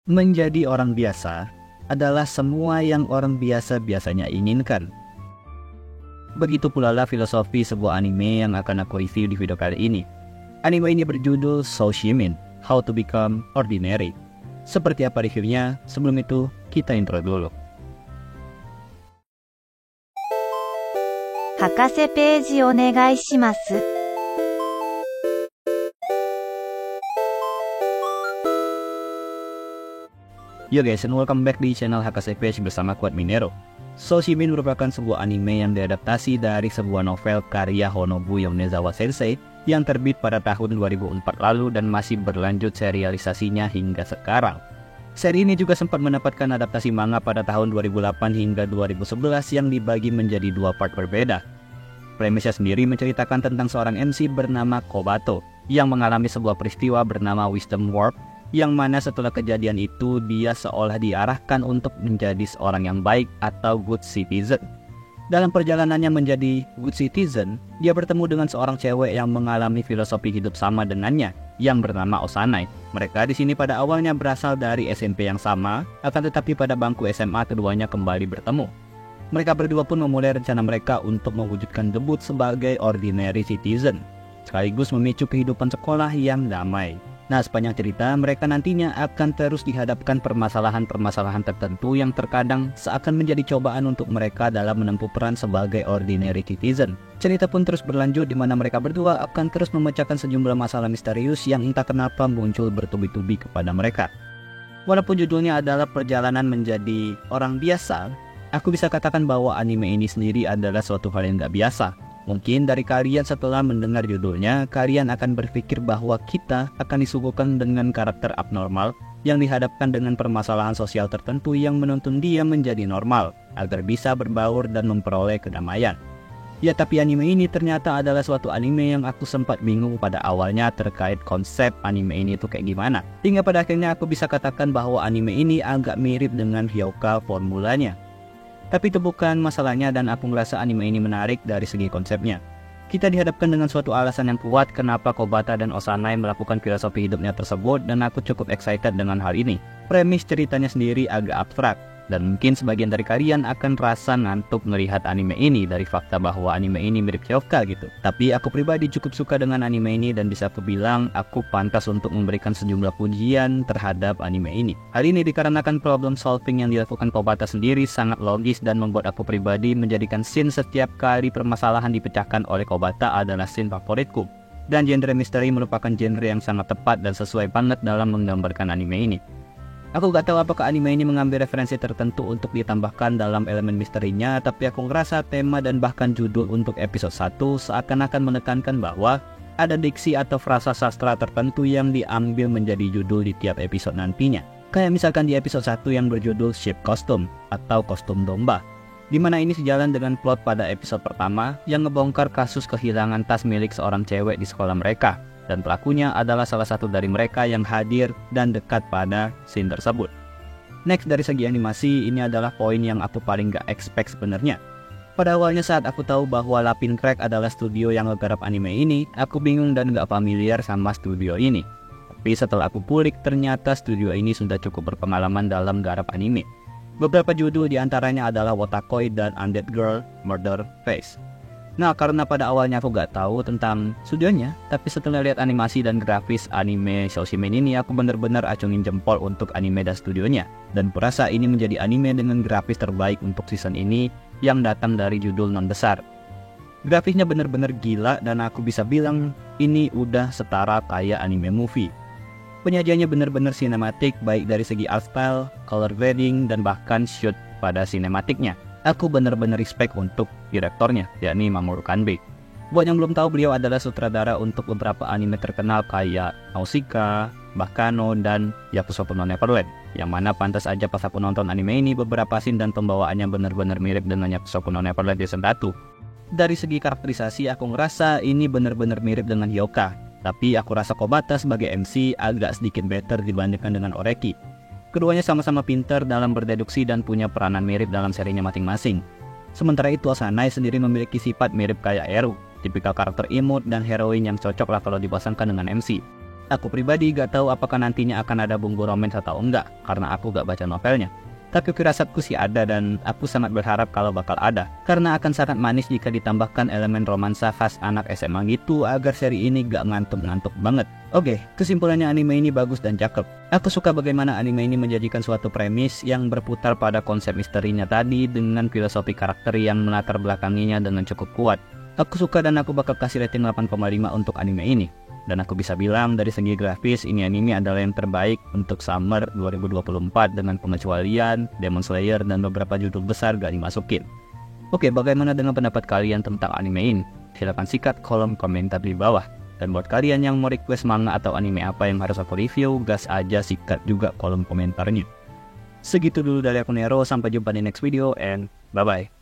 Menjadi orang biasa adalah semua yang orang biasa biasanya inginkan. Begitu pula lah filosofi sebuah anime yang akan aku review di video kali ini. Anime ini berjudul Sou Shimin, How to Become Ordinary. Seperti apa reviewnya? Sebelum itu, kita intro dulu. 博士ページお願いします。 Yo guys, and welcome back di channel HKC Page bersama Quad Minero. Sou Shimin merupakan sebuah anime yang diadaptasi dari sebuah novel karya Honobu Yonezawa Sensei yang terbit pada tahun 2004 lalu dan masih berlanjut serialisasinya hingga sekarang. Seri ini juga sempat mendapatkan adaptasi manga pada tahun 2008 hingga 2011 yang dibagi menjadi dua part berbeda. Premisnya sendiri menceritakan tentang seorang MC bernama Kobato yang mengalami sebuah peristiwa bernama Wisdom Warp, yang mana setelah kejadian itu dia seolah diarahkan untuk menjadi seorang yang baik atau good citizen. Dalam perjalanannya menjadi good citizen, dia bertemu dengan seorang cewek yang mengalami filosofi hidup sama dengannya, yang bernama Osanai. Mereka di sini pada awalnya berasal dari SMP yang sama, akan tetapi pada bangku SMA keduanya kembali bertemu. Mereka berdua pun memulai rencana mereka untuk mewujudkan debut sebagai ordinary citizen, sekaligus memicu kehidupan sekolah yang damai. Nah, sepanjang cerita, mereka nantinya akan terus dihadapkan permasalahan-permasalahan tertentu yang terkadang seakan menjadi cobaan untuk mereka dalam menempuh peran sebagai ordinary citizen. Cerita pun terus berlanjut di mana mereka berdua akan terus memecahkan sejumlah masalah misterius yang entah kenapa muncul bertubi-tubi kepada mereka. Walaupun judulnya adalah perjalanan menjadi orang biasa, aku bisa katakan bahwa anime ini sendiri adalah suatu hal yang gak biasa. Mungkin dari kalian setelah mendengar judulnya, kalian akan berpikir bahwa kita akan disuguhkan dengan karakter abnormal yang dihadapkan dengan permasalahan sosial tertentu yang menuntun dia menjadi normal, agar bisa berbaur dan memperoleh kedamaian. Ya, tapi anime ini ternyata adalah suatu anime yang aku sempat bingung pada awalnya terkait konsep anime ini itu kayak gimana. Hingga pada akhirnya aku bisa katakan bahwa anime ini agak mirip dengan Hyouka formulanya. Tapi itu bukan masalahnya dan aku merasa anime ini menarik dari segi konsepnya. Kita dihadapkan dengan suatu alasan yang kuat kenapa Kobata dan Osanai melakukan filosofi hidupnya tersebut dan aku cukup excited dengan hal ini. Premis ceritanya sendiri agak abstrak dan mungkin sebagian dari kalian akan rasa ngantuk melihat anime ini dari fakta bahwa anime ini mirip Hyouka gitu. Tapi aku pribadi cukup suka dengan anime ini dan bisa aku bilang aku pantas untuk memberikan sejumlah pujian terhadap anime ini. Hal ini dikarenakan problem solving yang dilakukan Kobata sendiri sangat logis dan membuat aku pribadi menjadikan scene setiap kali permasalahan dipecahkan oleh Kobata adalah scene favoritku. Dan genre misteri merupakan genre yang sangat tepat dan sesuai banget dalam menggambarkan anime ini. Aku gak tahu apakah anime ini mengambil referensi tertentu untuk ditambahkan dalam elemen misterinya, tapi aku ngerasa tema dan bahkan judul untuk episode 1 seakan-akan menekankan bahwa ada diksi atau frasa sastra tertentu yang diambil menjadi judul di tiap episode nantinya. Kayak misalkan di episode 1 yang berjudul Sheep Costume atau kostum domba, di mana ini sejalan dengan plot pada episode pertama yang ngebongkar kasus kehilangan tas milik seorang cewek di sekolah mereka. Dan pelakunya adalah salah satu dari mereka yang hadir dan dekat pada scene tersebut. Next, dari segi animasi, ini adalah poin yang aku paling gak expect sebenarnya. Pada awalnya saat aku tahu bahwa Lapin Crack adalah studio yang ngegarap anime ini, aku bingung dan gak familiar sama studio ini. Tapi setelah aku kulik, ternyata studio ini sudah cukup berpengalaman dalam garap anime. Beberapa judul diantaranya adalah Wotakoi dan Undead Girl Murder Face. Nah, karena pada awalnya aku gak tahu tentang studionya, tapi setelah lihat animasi dan grafis anime Sou Shimin ini, aku benar-benar acungin jempol untuk anime dan studionya. Dan kurasa ini menjadi anime dengan grafis terbaik untuk season ini yang datang dari judul non besar. Grafisnya benar-benar gila dan aku bisa bilang ini udah setara kayak anime movie. Penyajiannya benar-benar sinematik baik dari segi art style, color grading, dan bahkan shoot pada sinematiknya. Aku benar-benar respect untuk direktornya, yakni Mamoru Kanbe. Buat yang belum tahu, beliau adalah sutradara untuk beberapa anime terkenal kayak Nausicaa, Baccano, dan Yakusoku no Neverland. Yang mana pantas aja pas aku nonton anime ini, beberapa scene dan pembawaannya benar-benar mirip dengan Yakusoku no Neverland season 1. Dari segi karakterisasi, aku ngerasa ini benar-benar mirip dengan Hyouka. Tapi aku rasa Kobata sebagai MC agak sedikit better dibandingkan dengan Oreki. Keduanya sama-sama pintar dalam berdeduksi dan punya peranan mirip dalam serinya masing-masing. Sementara itu, Osanai sendiri memiliki sifat mirip kayak Eru, tipikal karakter imut dan heroin yang cocok lah kalau dipasangkan dengan MC. Aku pribadi gak tahu apakah nantinya akan ada bumbu romance atau enggak, karena aku gak baca novelnya. Tapi firasatku sih ada dan aku sangat berharap kalau bakal ada, karena akan sangat manis jika ditambahkan elemen romansa khas anak SMA gitu agar seri ini gak ngantuk-ngantuk banget. Oke, kesimpulannya anime ini bagus dan cakep. Aku suka bagaimana anime ini menjadikan suatu premis yang berputar pada konsep misterinya tadi dengan filosofi karakter yang melatar belakanginya dengan cukup kuat. Aku suka dan aku bakal kasih rating 8,5 untuk anime ini. Dan aku bisa bilang dari segi grafis ini anime adalah yang terbaik untuk summer 2024 dengan pengecualian Demon Slayer dan beberapa judul besar gak dimasukin. Oke, bagaimana dengan pendapat kalian tentang anime ini? Silahkan sikat kolom komentar di bawah. Dan buat kalian yang mau request manga atau anime apa yang harus aku review, gas aja sikat juga kolom komentarnya. Segitu dulu dari aku Nero, sampai jumpa di next video and bye bye.